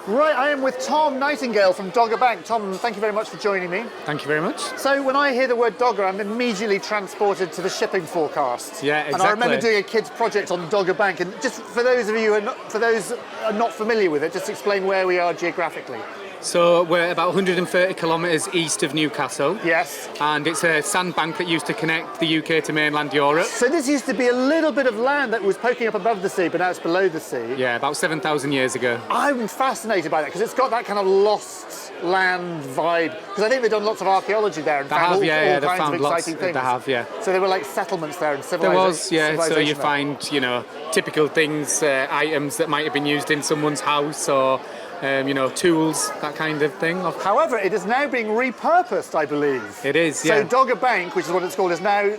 Right, I am with Tom Nightingale from Dogger Bank. Tom, thank you very much for joining me. Thank you very much. So when I hear the word Dogger, I'm immediately transported to the shipping forecast. Yeah, exactly. And I remember doing a kids project on Dogger Bank, and just for those of you who are not familiar with it, just explain where we are geographically. So we're about 130 kilometres east of Newcastle. Yes. And it's a sandbank that used to connect the UK to mainland Europe. So this used to be a little bit of land that was poking up above the sea, but now it's below the sea. Yeah, about 7,000 years ago. I'm fascinated by that because it's got that kind of lost land vibe. Because I think they've done lots of archaeology there and found all kinds of exciting things. They have, yeah. So there were like settlements there and There was, yeah. So you find, typical things, items that might have been used in someone's house or tools, that kind of thing. However, it is now being repurposed, I believe. It is, yeah. So Dogger Bank, which is what it's called, is now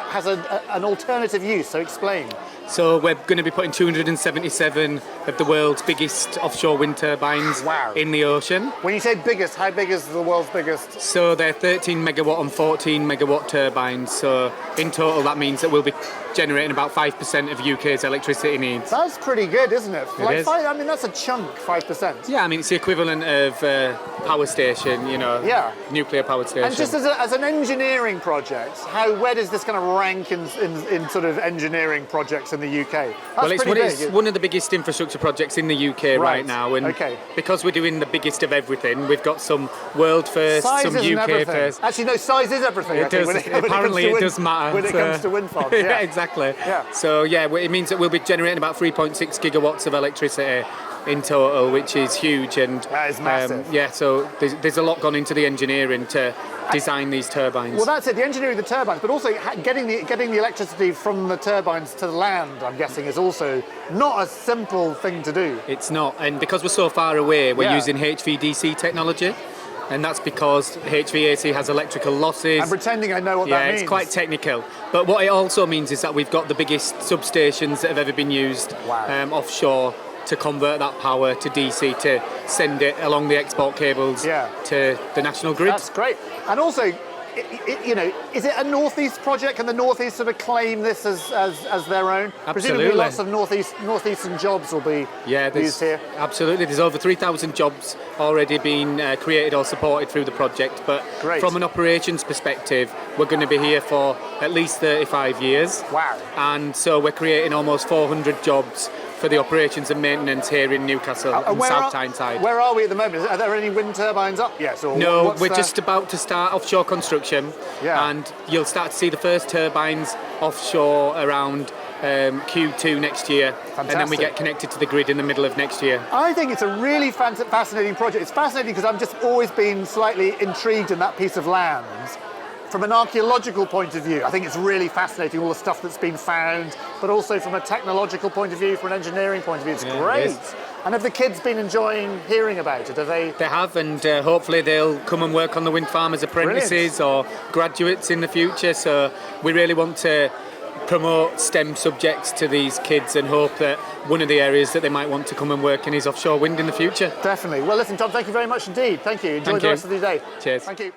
has an alternative use. So explain. So we're going to be putting 277 of the world's biggest offshore wind turbines in the ocean. When you say biggest, how big is the world's biggest? So they're 13 megawatt and 14 megawatt turbines. So in total, that means that we'll be generating about 5% of UK's electricity needs. That's pretty good, isn't it? It is. I mean, that's a chunk, 5%. Yeah, I mean, it's the equivalent of power station, nuclear power station. And just as an engineering project, where does this kind of rank in sort of engineering projects in the UK? It's one of the biggest infrastructure projects in the UK right now, and because we're doing the biggest of everything, we've got some world first, some UK first. Actually, no, size is everything. It does. Apparently, it does matter when it comes to wind farms. Yeah, exactly. Yeah. So it means that we'll be generating about 3.6 gigawatts of electricity in total, which is huge, and that is massive. So there's a lot gone into the engineering to design these turbines. Well, that's it, the engineering of the turbines, but also getting the electricity from the turbines to the land, I'm guessing, is also not a simple thing to do. It's not, and because we're so far away, we're using HVDC technology. And that's because HVAC has electrical losses. I'm pretending I know what that means. Yeah, it's quite technical. But what it also means is that we've got the biggest substations that have ever been used offshore to convert that power to DC, to send it along the export cables to the national grid. That's great. And also, is it a northeast project? Can the northeast sort of claim this as their own? Absolutely. Presumably lots of northeastern jobs will be used here. Absolutely. There's over 3,000 jobs already been created or supported through the project. But from an operations perspective, we're going to be here for at least 35 years. Wow. And so we're creating almost 400 jobs for the operations and maintenance here in Newcastle and South Tyneside. Where are we at the moment? Are there any wind turbines up yet? Or no, we're just about to start offshore construction, and you'll start to see the first turbines offshore around Q2 next year. Fantastic. And then we get connected to the grid in the middle of next year. I think it's a really fascinating project. It's fascinating because I've just always been slightly intrigued in that piece of land. From an archaeological point of view, I think it's really fascinating, all the stuff that's been found, but also from a technological point of view, from an engineering point of view, it's great. And have the kids been enjoying hearing about it? They have, and hopefully they'll come and work on the wind farm as apprentices or graduates in the future. So we really want to promote STEM subjects to these kids and hope that one of the areas that they might want to come and work in is offshore wind in the future. Definitely. Well, listen, Tom, thank you very much indeed. Thank you. Enjoy the rest of the day. Cheers. Thank you.